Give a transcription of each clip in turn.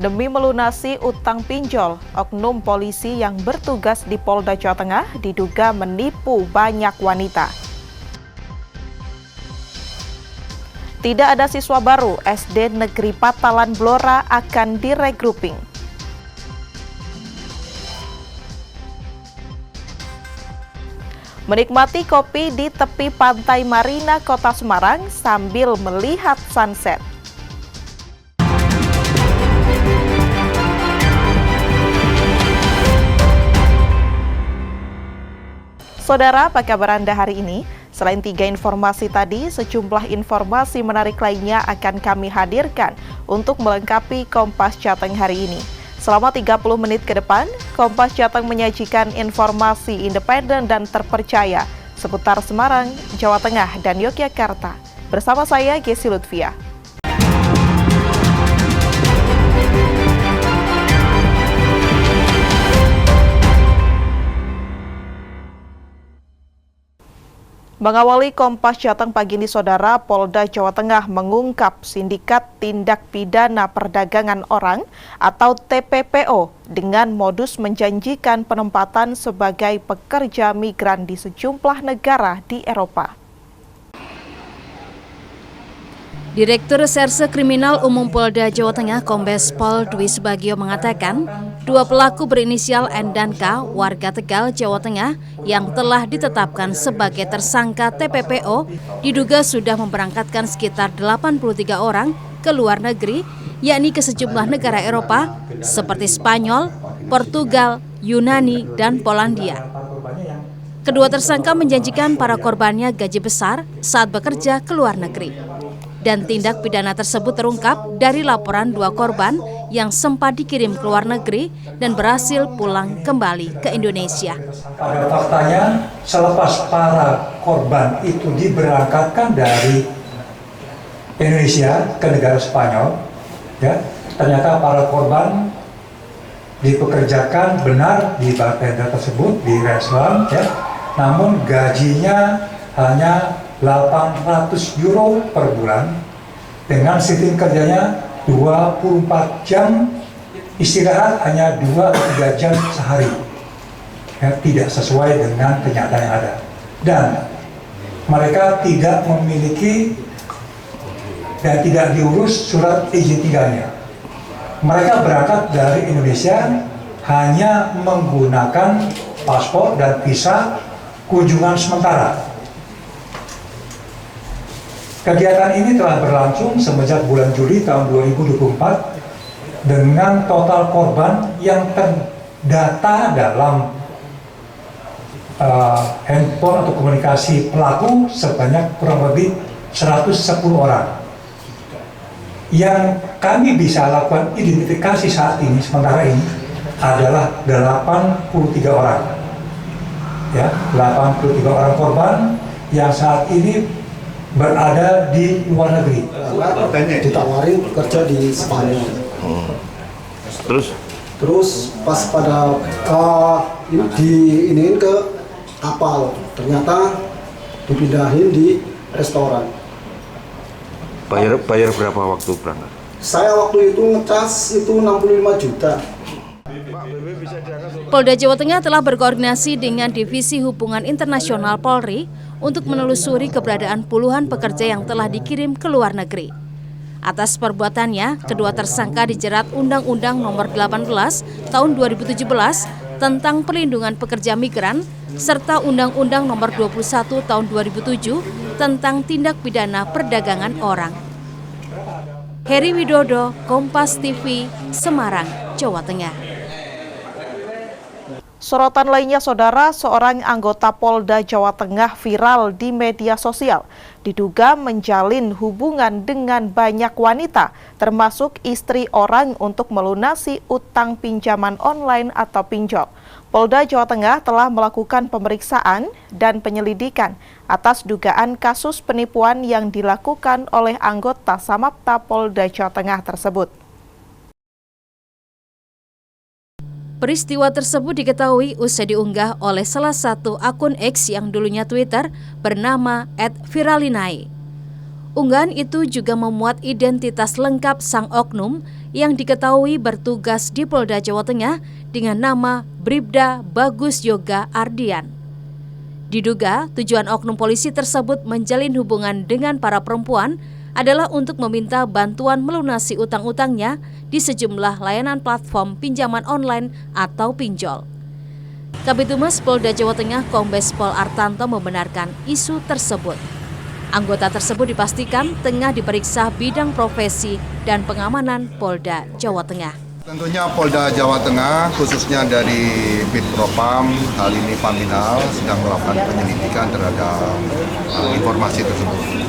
Demi melunasi utang pinjol, oknum polisi yang bertugas di Polda Jawa Tengah diduga menipu banyak wanita. Tidak ada siswa baru, SD Negeri Patalan Blora akan diregrouping. Menikmati kopi di tepi pantai Marina Kota Semarang sambil melihat sunset. Saudara, apa kabar Anda hari ini? Selain 3 informasi tadi, sejumlah informasi menarik lainnya akan kami hadirkan untuk melengkapi Kompas Jateng hari ini. Selama 30 menit ke depan, Kompas Jateng menyajikan informasi independen dan terpercaya seputar Semarang, Jawa Tengah, dan Yogyakarta. Bersama saya, Gesi Lutfia. Mengawali Kompas Jateng pagi ini, Saudara, Polda Jawa Tengah mengungkap sindikat tindak pidana perdagangan orang atau TPPO dengan modus menjanjikan penempatan sebagai pekerja migran di sejumlah negara di Eropa. Direktur Reserse Kriminal Umum Polda Jawa Tengah Kombes Pol Dwi Subagio mengatakan, 2 pelaku berinisial N dan K, warga Tegal, Jawa Tengah, yang telah ditetapkan sebagai tersangka TPPO, diduga sudah memberangkatkan sekitar 83 orang ke luar negeri, yakni ke sejumlah negara Eropa seperti Spanyol, Portugal, Yunani, dan Polandia. Kedua tersangka menjanjikan para korbannya gaji besar saat bekerja ke luar negeri. Dan tindak pidana tersebut terungkap dari laporan 2 korban yang sempat dikirim ke luar negeri dan berhasil pulang kembali ke Indonesia. Pada faktanya, selepas para korban itu diberangkatkan dari Indonesia ke negara Spanyol, ya, ternyata para korban dipekerjakan benar di bartender tersebut di restoran, ya, namun gajinya hanya 800 euro per bulan dengan sistem kerjanya 24 jam, istirahat hanya 2-3 jam sehari, ya, tidak sesuai dengan kenyataan yang ada. Dan mereka tidak memiliki dan tidak diurus surat izin tinggalnya. Mereka berangkat dari Indonesia hanya menggunakan paspor dan visa kunjungan sementara. Kegiatan ini telah berlangsung semenjak bulan Juli tahun 2024 dengan total korban yang terdata dalam handphone atau komunikasi pelaku sebanyak kurang lebih 110 orang. Yang kami bisa lakukan identifikasi saat ini, sementara ini, adalah 83 orang. Ya, 83 orang korban yang saat ini berada di luar negeri. Ditawarin kerja di Spanyol. Terus pas pada diiniin ke kapal, ternyata dipindahin di restoran. Bayar berapa waktu berangkat? Saya waktu itu ngecas itu 65 juta. Polda Jawa Tengah telah berkoordinasi dengan Divisi Hubungan Internasional Polri untuk menelusuri keberadaan puluhan pekerja yang telah dikirim ke luar negeri. Atas perbuatannya, kedua tersangka dijerat Undang-Undang Nomor 18 Tahun 2017 tentang Perlindungan Pekerja Migran serta Undang-Undang Nomor 21 Tahun 2007 tentang Tindak Pidana Perdagangan Orang. Heri Widodo, Kompas TV, Semarang, Jawa Tengah. Sorotan lainnya, Saudara, seorang anggota Polda Jawa Tengah viral di media sosial. Diduga menjalin hubungan dengan banyak wanita, termasuk istri orang untuk melunasi utang pinjaman online atau pinjol. Polda Jawa Tengah telah melakukan pemeriksaan dan penyelidikan atas dugaan kasus penipuan yang dilakukan oleh anggota Samapta Polda Jawa Tengah tersebut. Peristiwa tersebut diketahui usai diunggah oleh salah satu akun X yang dulunya Twitter bernama @viralinae. Unggahan itu juga memuat identitas lengkap sang oknum yang diketahui bertugas di Polda Jawa Tengah dengan nama Bribda Bagus Yoga Ardian. Diduga tujuan oknum polisi tersebut menjalin hubungan dengan para perempuan adalah untuk meminta bantuan melunasi utang-utangnya di sejumlah layanan platform pinjaman online atau pinjol. Kabitumas Polda Jawa Tengah Kombes Pol Artanto membenarkan isu tersebut. Anggota tersebut dipastikan tengah diperiksa bidang profesi dan pengamanan Polda Jawa Tengah. Tentunya Polda Jawa Tengah, khususnya dari Bid Propam, hal ini Paminal sedang melakukan penyelidikan terhadap informasi tersebut.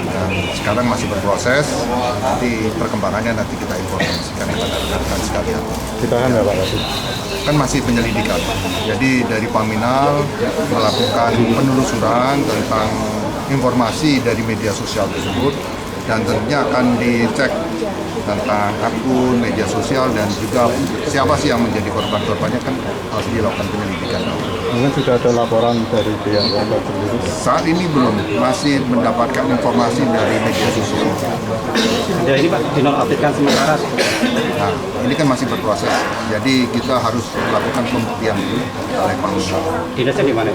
Dan sekarang masih berproses, nanti perkembangannya nanti kita informasikan kepada rekan-rekan sekalian. Ditahan ya Pak Kasih? Kan masih penyelidikan. Jadi dari Paminal melakukan penelusuran tentang informasi dari media sosial tersebut dan tentunya akan dicek tentang akun media sosial dan juga siapa sih yang menjadi korban-korbannya kan harus dilakukan penyelidikan. Mungkin sudah ada laporan dari pihak korban sendiri? Saat ini belum, masih mendapatkan informasi dari media sosial. Ya ini Pak, dinonaktifkan sementara. Nah, ini kan masih berproses, jadi kita harus melakukan pembuktian dulu oleh Paminal. Dinasnya di mana?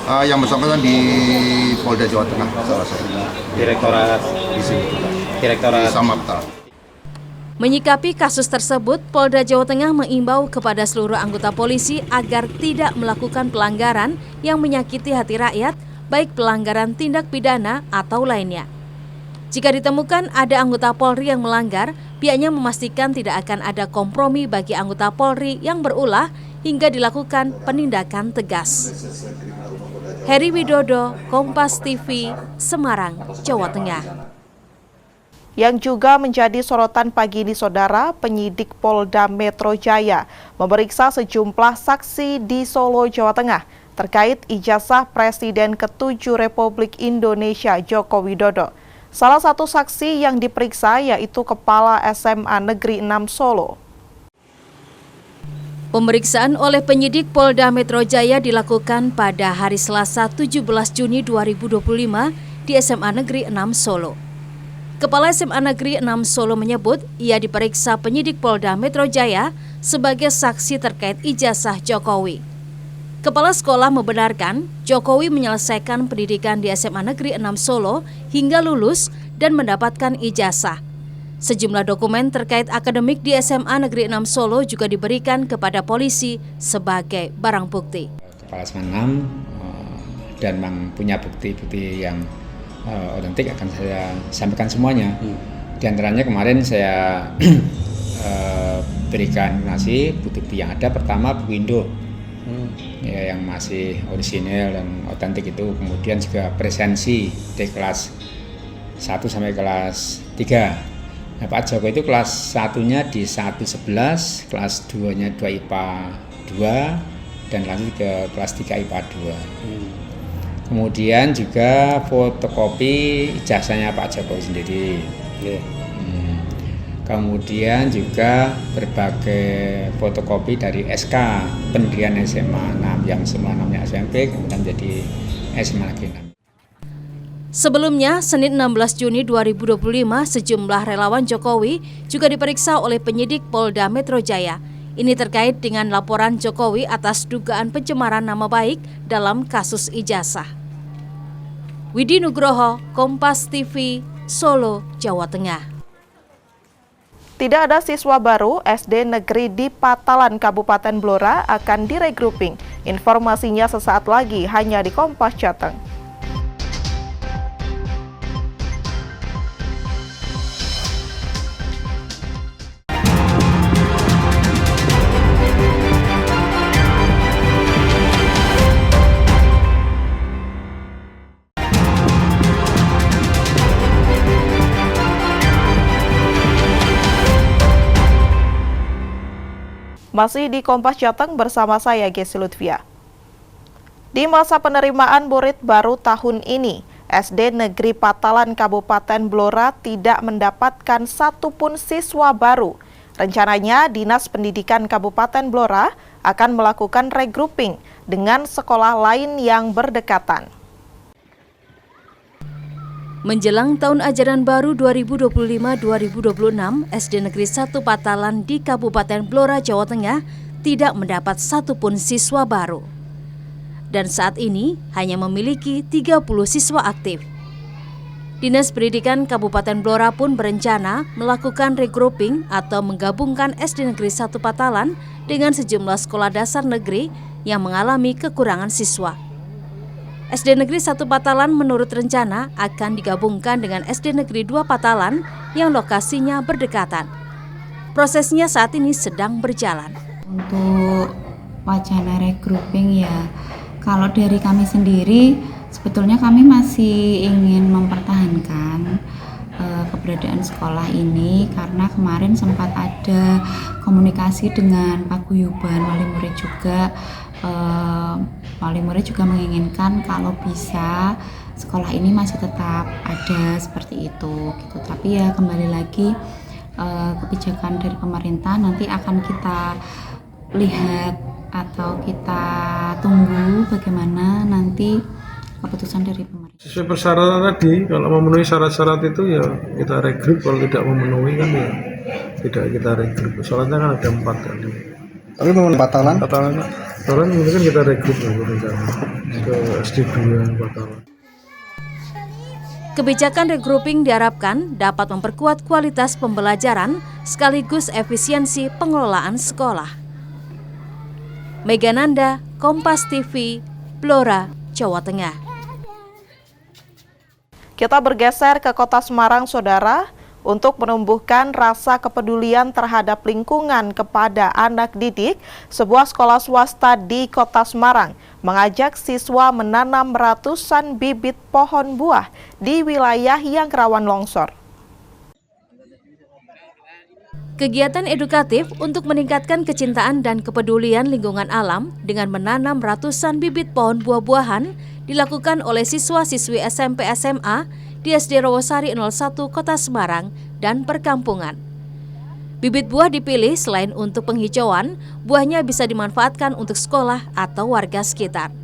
Yang bersangkutan di Polda Jawa Tengah, salah satu. Direktorat Di sini, Direktorat di Samapta. Menyikapi kasus tersebut, Polda Jawa Tengah mengimbau kepada seluruh anggota polisi agar tidak melakukan pelanggaran yang menyakiti hati rakyat, baik pelanggaran tindak pidana atau lainnya. Jika ditemukan ada anggota Polri yang melanggar, pihaknya memastikan tidak akan ada kompromi bagi anggota Polri yang berulah hingga dilakukan penindakan tegas. Heri Widodo, Kompas TV, Semarang, Jawa Tengah. Yang juga menjadi sorotan pagi ini, Saudara, penyidik Polda Metro Jaya memeriksa sejumlah saksi di Solo, Jawa Tengah terkait ijazah Presiden ke-7 Republik Indonesia Joko Widodo. Salah satu saksi yang diperiksa yaitu Kepala SMA Negeri 6 Solo. Pemeriksaan oleh penyidik Polda Metro Jaya dilakukan pada hari Selasa 17 Juni 2025 di SMA Negeri 6 Solo. Kepala SMA Negeri 6 Solo menyebut ia diperiksa penyidik Polda Metro Jaya sebagai saksi terkait ijazah Jokowi. Kepala sekolah membenarkan Jokowi menyelesaikan pendidikan di SMA Negeri 6 Solo hingga lulus dan mendapatkan ijazah. Sejumlah dokumen terkait akademik di SMA Negeri 6 Solo juga diberikan kepada polisi sebagai barang bukti. Kepala SMA 6 dan memang punya bukti-bukti yang otentik akan saya sampaikan semuanya. Di antaranya kemarin saya berikan informasi bukti yang ada. Pertama buku Indo ya, yang masih orisinil dan otentik itu. Kemudian juga presensi dari kelas 1 sampai kelas 3. Nah, Pak Joko itu kelas 1-nya di 111, kelas 2-nya 2 IPA 2, dan lanjut ke kelas 3 IPA 2. Kemudian juga fotokopi ijazahnya Pak Jokowi sendiri. Kemudian juga berbagai fotokopi dari SK pendirian SMA 6 yang semula namanya SMP, kemudian menjadi SMA Negeri 6. Sebelumnya, Senin 16 Juni 2025, sejumlah relawan Jokowi juga diperiksa oleh penyidik Polda Metro Jaya. Ini terkait dengan laporan Jokowi atas dugaan pencemaran nama baik dalam kasus ijazah. Widi Nugroho, Kompas TV, Solo, Jawa Tengah. Tidak ada siswa baru, SD Negeri di Patalan, Kabupaten Blora akan diregrouping. Informasinya sesaat lagi hanya di Kompas Jateng. Masih di Kompas Jateng bersama saya, Gesi Lutfia. Di masa penerimaan murid baru tahun ini, SD Negeri Patalan Kabupaten Blora tidak mendapatkan satupun siswa baru. Rencananya, Dinas Pendidikan Kabupaten Blora akan melakukan regrouping dengan sekolah lain yang berdekatan. Menjelang tahun ajaran baru 2025-2026, SD Negeri 1 Patalan di Kabupaten Blora, Jawa Tengah tidak mendapat satupun siswa baru. Dan saat ini hanya memiliki 30 siswa aktif. Dinas Pendidikan Kabupaten Blora pun berencana melakukan regrouping atau menggabungkan SD Negeri 1 Patalan dengan sejumlah sekolah dasar negeri yang mengalami kekurangan siswa. SD Negeri 1 Patalan menurut rencana akan digabungkan dengan SD Negeri 2 Patalan yang lokasinya berdekatan. Prosesnya saat ini sedang berjalan. Untuk wacana regrouping ya, kalau dari kami sendiri sebetulnya kami masih ingin mempertahankan keberadaan sekolah ini karena kemarin sempat ada komunikasi dengan Paguyuban Wali Murid juga. Wali murid juga menginginkan kalau bisa sekolah ini masih tetap ada seperti itu gitu. Tapi ya kembali lagi kebijakan dari pemerintah nanti akan kita lihat atau kita tunggu bagaimana nanti keputusan dari pemerintah. Sesuai persyaratan tadi, kalau memenuhi syarat-syarat itu ya kita regroup, kalau tidak memenuhi kan ya tidak kita regroup. Soalnya kan ada 4 kali. Tapi memang Patalan mungkin kan kita regroup ke SD2 Patalan. Kebijakan regrouping diharapkan dapat memperkuat kualitas pembelajaran sekaligus efisiensi pengelolaan sekolah. Mega Nanda, Kompas TV, Blora, Jawa Tengah. Kita bergeser ke Kota Semarang, Saudara. Untuk menumbuhkan rasa kepedulian terhadap lingkungan kepada anak didik, sebuah sekolah swasta di Kota Semarang mengajak siswa menanam ratusan bibit pohon buah di wilayah yang rawan longsor. Kegiatan edukatif untuk meningkatkan kecintaan dan kepedulian lingkungan alam dengan menanam ratusan bibit pohon buah-buahan dilakukan oleh siswa-siswi SMP SMA di SD Rawasari 01 Kota Semarang dan perkampungan. Bibit buah dipilih selain untuk penghijauan, buahnya bisa dimanfaatkan untuk sekolah atau warga sekitar.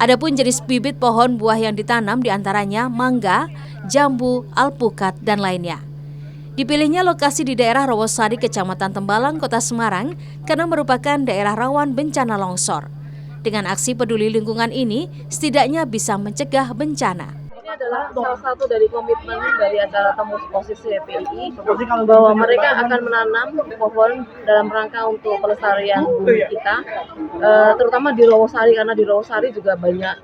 Adapun jenis bibit pohon buah yang ditanam diantaranya mangga, jambu, alpukat, dan lainnya. Dipilihnya lokasi di daerah Rawasari, Kecamatan Tembalang, Kota Semarang karena merupakan daerah rawan bencana longsor. Dengan aksi peduli lingkungan ini, setidaknya bisa mencegah bencana. Ini adalah salah satu dari komitmen dari acara temu posisi PII bahwa mereka akan menanam pohon dalam rangka untuk pelestarian bumi kita, terutama di Rawasari karena di Rawasari juga banyak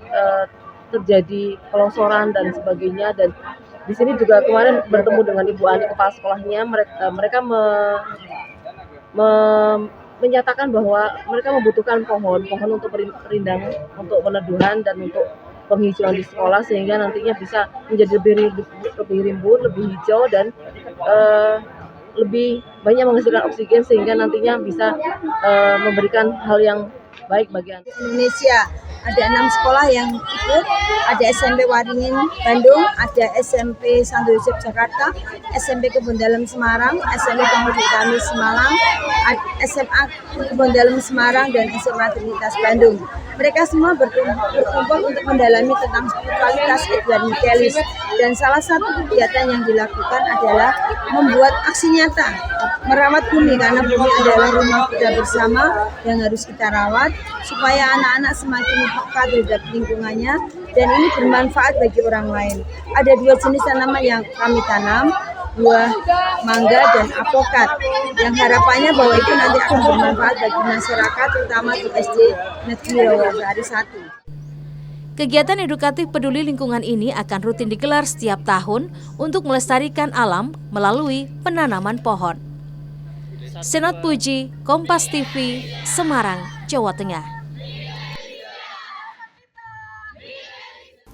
terjadi pelongsoran dan sebagainya. Dan di sini juga kemarin bertemu dengan Ibu Ani, kepala sekolahnya, mereka menyatakan bahwa mereka membutuhkan pohon untuk perindang, untuk peneduhan dan untuk penghijauan di sekolah sehingga nantinya bisa menjadi lebih rimbun, lebih hijau dan lebih banyak menghasilkan oksigen sehingga nantinya bisa memberikan hal yang baik bagi anak. Indonesia ada 6 sekolah yang ikut, ada SMP Waringin Bandung, ada SMP Santo Yosef Jakarta, SMP Kebun Dalem Semarang, SMP Pemuda Kami Semarang, SMA Kebun Dalem Semarang, dan SMA Trinitas Bandung. Mereka semua berkumpul untuk mendalami tentang spiritualitas Edward Michaelis, dan salah satu kegiatan yang dilakukan adalah membuat aksi nyata merawat bumi, karena bumi adalah rumah kita bersama yang harus kita rawat supaya anak-anak semakin peka terhadap lingkungannya dan ini bermanfaat bagi orang lain. Ada 2 jenis tanaman yang kami tanam, buah mangga dan apokat, yang harapannya bahwa itu nanti akan bermanfaat bagi masyarakat, terutama di SD Negeri Rawasari 1. Kegiatan edukatif peduli lingkungan ini akan rutin digelar setiap tahun untuk melestarikan alam melalui penanaman pohon. Senat Puji, Kompas TV, Semarang, Jawa Tengah.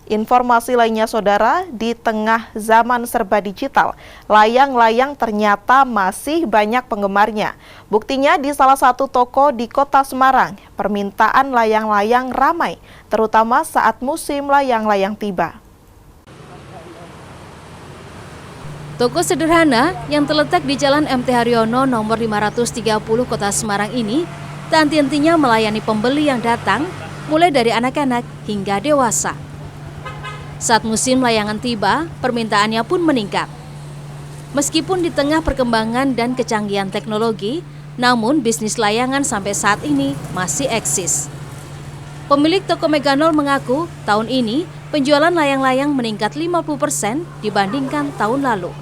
Informasi lainnya, Saudara, di tengah zaman serba digital, layang-layang ternyata masih banyak penggemarnya. Buktinya di salah satu toko di Kota Semarang, permintaan layang-layang ramai, terutama saat musim layang-layang tiba. Toko sederhana yang terletak di Jalan MT Haryono nomor 530 Kota Semarang ini tak henti-hentinya melayani pembeli yang datang, mulai dari anak-anak hingga dewasa. Saat musim layangan tiba, permintaannya pun meningkat. Meskipun di tengah perkembangan dan kecanggihan teknologi, namun bisnis layangan sampai saat ini masih eksis. Pemilik toko Meganol mengaku tahun ini penjualan layang-layang meningkat 50% dibandingkan tahun lalu.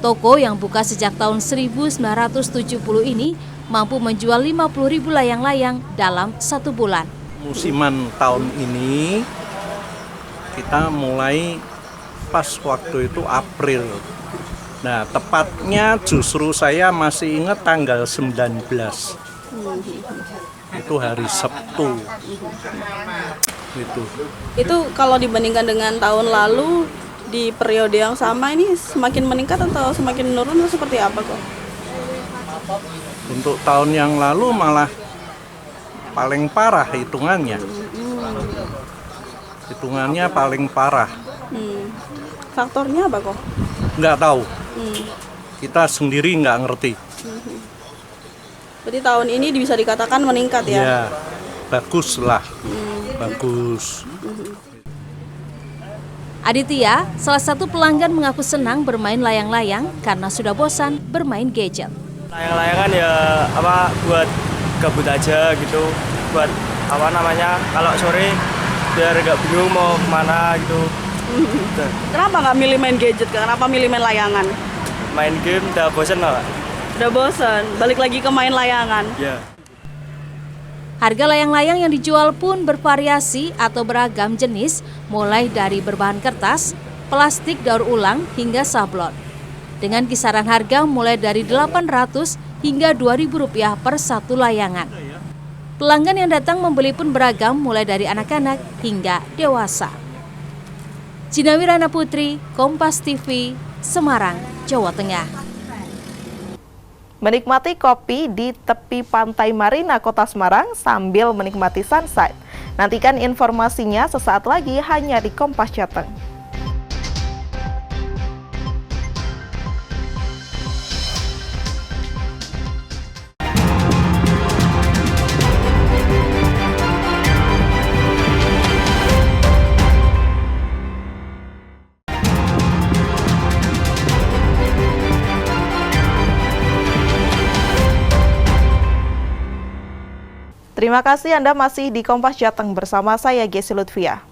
Toko yang buka sejak tahun 1970 ini mampu menjual 50.000 layang-layang dalam 1 bulan. Musiman tahun ini kita mulai pas waktu itu April. Nah, tepatnya justru saya masih ingat tanggal 19. Itu hari Sabtu. Itu kalau dibandingkan dengan tahun lalu di periode yang sama ini semakin meningkat atau semakin menurun atau seperti apa kok? Untuk tahun yang lalu malah paling parah hitungannya. Hitungannya paling parah. Faktornya apa kok? Nggak tahu. Kita sendiri nggak ngerti. Berarti tahun ini bisa dikatakan meningkat ya? Ya, bagus lah. Bagus. Aditya, salah satu pelanggan mengaku senang bermain layang-layang karena sudah bosan bermain gadget. Layang-layangan ya buat gabut aja gitu, buat kalau sore biar nggak bingung mau kemana gitu. Kenapa nggak milih main gadget? Kenapa milih main layangan? Main game udah bosan lah. Udah bosan, balik lagi ke main layangan. Ya. Harga layang-layang yang dijual pun bervariasi atau beragam jenis, mulai dari berbahan kertas, plastik daur ulang hingga sablon. Dengan kisaran harga mulai dari Rp800 hingga Rp2.000 per satu layangan. Pelanggan yang datang membeli pun beragam mulai dari anak-anak hingga dewasa. Cinawi Rana Putri, Kompas TV, Semarang, Jawa Tengah. Menikmati kopi di tepi pantai Marina Kota Semarang sambil menikmati sunset. Nantikan informasinya sesaat lagi hanya di Kompas Jateng. Terima kasih Anda masih di Kompas Jateng bersama saya Gesi Lutfia.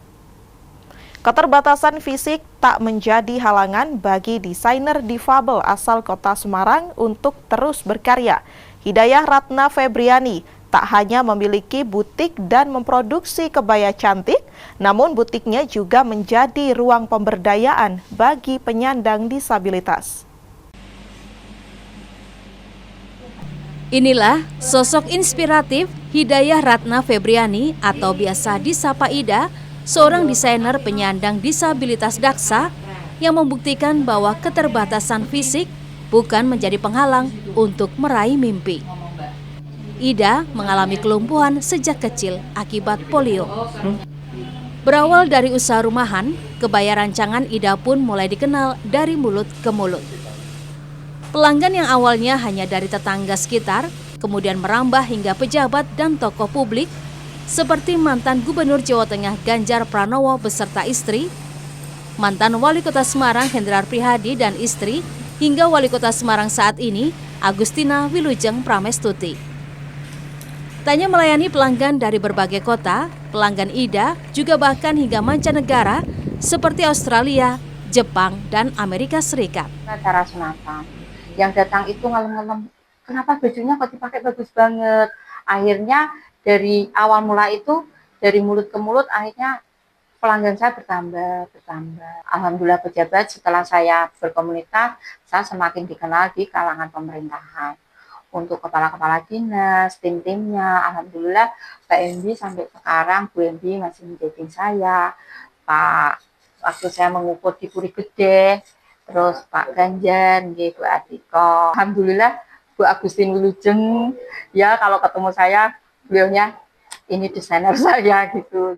Keterbatasan fisik tak menjadi halangan bagi desainer difabel asal Kota Semarang untuk terus berkarya. Hidayah Ratna Febriani tak hanya memiliki butik dan memproduksi kebaya cantik, namun butiknya juga menjadi ruang pemberdayaan bagi penyandang disabilitas. Inilah sosok inspiratif Hidayah Ratna Febriani atau biasa disapa Ida, seorang desainer penyandang disabilitas daksa yang membuktikan bahwa keterbatasan fisik bukan menjadi penghalang untuk meraih mimpi. Ida mengalami kelumpuhan sejak kecil akibat polio. Berawal dari usaha rumahan, kebaya rancangan Ida pun mulai dikenal dari mulut ke mulut. Pelanggan yang awalnya hanya dari tetangga sekitar, kemudian merambah hingga pejabat dan tokoh publik, seperti mantan Gubernur Jawa Tengah Ganjar Pranowo beserta istri, mantan Wali Kota Semarang Hendrar Prihadi dan istri, hingga Wali Kota Semarang saat ini, Agustina Wilujeng Pramestuti. Tanya melayani pelanggan dari berbagai kota, pelanggan Ida juga bahkan hingga mancanegara seperti Australia, Jepang, dan Amerika Serikat. Acara sunatan. Yang datang itu ngelem-ngelem, kenapa bajunya kok dipakai bagus banget. Akhirnya dari awal mula itu, dari mulut ke mulut, akhirnya pelanggan saya bertambah. Alhamdulillah pejabat setelah saya berkomunitas, saya semakin dikenal di kalangan pemerintahan. Untuk kepala-kepala dinas, tim-timnya, alhamdulillah Pak MB sampai sekarang, Bu MB masih menjadiin saya. Pak, waktu saya mengukur di Puri Gede, terus Pak Ganjar, Bu Atiko. Alhamdulillah Bu Agustin Wilujeng, ya kalau ketemu saya, beliaunya ini desainer saya gitu.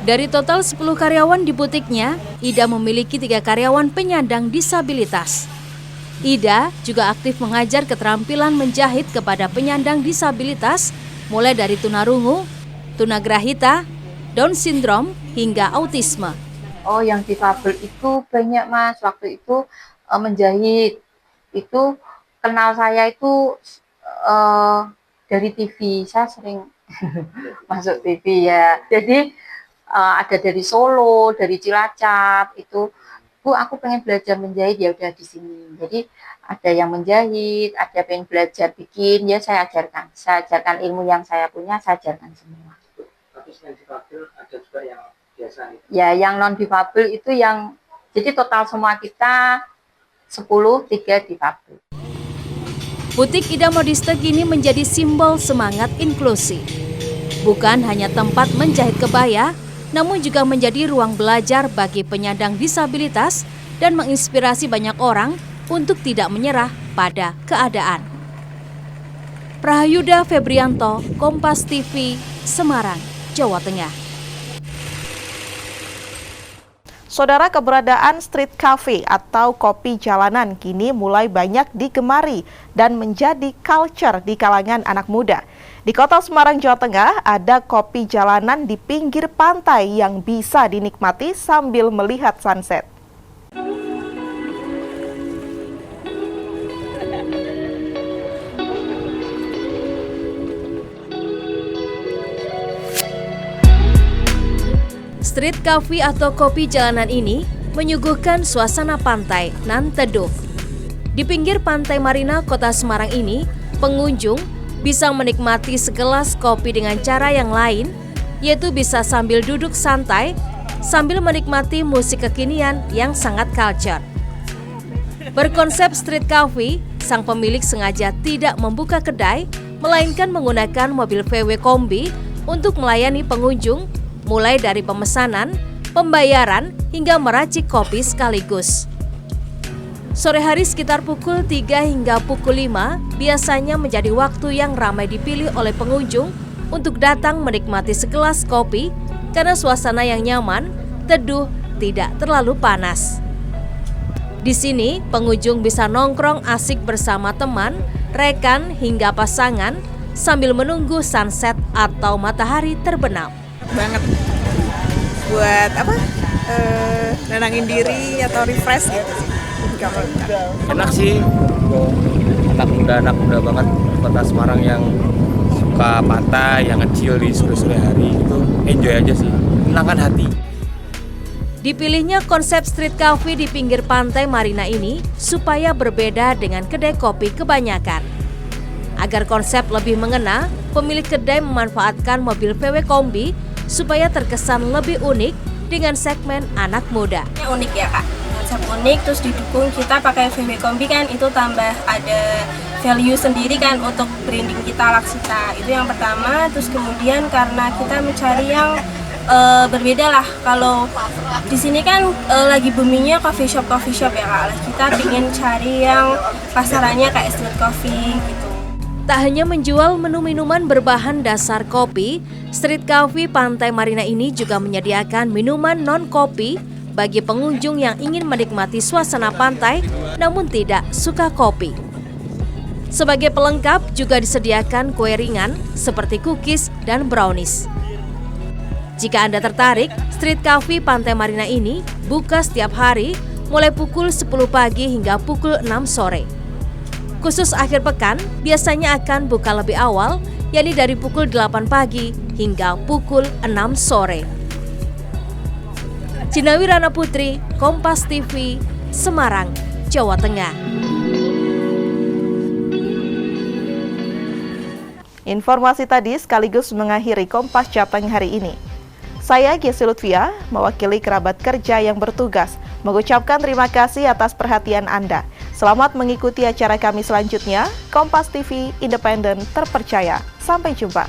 Dari total 10 karyawan di butiknya, Ida memiliki 3 karyawan penyandang disabilitas. Ida juga aktif mengajar keterampilan menjahit kepada penyandang disabilitas, mulai dari tunarungu, tunagrahita, Down syndrome, hingga autisme. Oh, yang difabel itu banyak Mas. Waktu itu menjahit. Itu kenal saya itu dari TV. Saya sering masuk TV ya. Jadi ada dari Solo, dari Cilacap itu. Bu, aku pengen belajar menjahit, ya udah di sini. Jadi ada yang menjahit, ada pengen belajar bikin, ya saya ajarkan. Saya ajarkan ilmu yang saya punya, saya ajarkan semua. Tapi selain difabel ada juga yang biasa gitu. Ya, yang non difabel itu yang, jadi total semua kita 10, 3 difabel. Butik Ida Modiste kini menjadi simbol semangat inklusi. Bukan hanya tempat menjahit kebaya, namun juga menjadi ruang belajar bagi penyandang disabilitas dan menginspirasi banyak orang untuk tidak menyerah pada keadaan. Prahayuda Febrianto, Kompas TV, Semarang, Jawa Tengah. Saudara, keberadaan street cafe atau kopi jalanan kini mulai banyak digemari dan menjadi culture di kalangan anak muda. Di kota Semarang, Jawa Tengah, ada kopi jalanan di pinggir pantai yang bisa dinikmati sambil melihat sunset. Street cafe atau kopi jalanan ini menyuguhkan suasana pantai nan teduh. Di pinggir Pantai Marina, Kota Semarang ini, pengunjung bisa menikmati segelas kopi dengan cara yang lain, yaitu bisa sambil duduk santai, sambil menikmati musik kekinian yang sangat culture. Berkonsep street cafe, sang pemilik sengaja tidak membuka kedai, melainkan menggunakan mobil VW Kombi untuk melayani pengunjung, mulai dari pemesanan, pembayaran, hingga meracik kopi sekaligus. Sore hari sekitar pukul 3 hingga pukul 5 biasanya menjadi waktu yang ramai dipilih oleh pengunjung untuk datang menikmati segelas kopi karena suasana yang nyaman, teduh, tidak terlalu panas. Di sini, pengunjung bisa nongkrong asik bersama teman, rekan, hingga pasangan sambil menunggu sunset atau matahari terbenam. Banget buat apa? Nenangin diri atau refresh gitu sih. Enak sih, anak muda banget Kota Semarang yang suka pantai, yang kecil di sore-sore hari itu enjoy aja sih, menenangkan hati. Dipilihnya konsep street cafe di pinggir Pantai Marina ini supaya berbeda dengan kedai kopi kebanyakan. Agar konsep lebih mengena, pemilik kedai memanfaatkan mobil VW Kombi supaya terkesan lebih unik dengan segmen anak muda. Unik ya Kak, konsep unik, terus didukung kita pakai VW Kombi kan, itu tambah ada value sendiri kan untuk branding kita, Laksita. Itu yang pertama. Terus kemudian karena kita mencari yang berbeda lah. Kalau di sini kan lagi boomingnya coffee shop ya Kak. Kita ingin cari yang pasarannya kayak street coffee gitu. Tak hanya menjual menu minuman berbahan dasar kopi, street cafe Pantai Marina ini juga menyediakan minuman non-kopi bagi pengunjung yang ingin menikmati suasana pantai namun tidak suka kopi. Sebagai pelengkap juga disediakan kue ringan seperti cookies dan brownies. Jika Anda tertarik, street cafe Pantai Marina ini buka setiap hari mulai pukul 10 pagi hingga pukul 6 sore. Khusus akhir pekan, biasanya akan buka lebih awal, yakni dari pukul 8 pagi hingga pukul 6 sore. Cinawi Rana Putri, Kompas TV, Semarang, Jawa Tengah. Informasi tadi sekaligus mengakhiri Kompas Jateng hari ini. Saya Giesi Lutfia, mewakili kerabat kerja yang bertugas, mengucapkan terima kasih atas perhatian Anda. Selamat mengikuti acara kami selanjutnya, Kompas TV, independen, terpercaya. Sampai jumpa.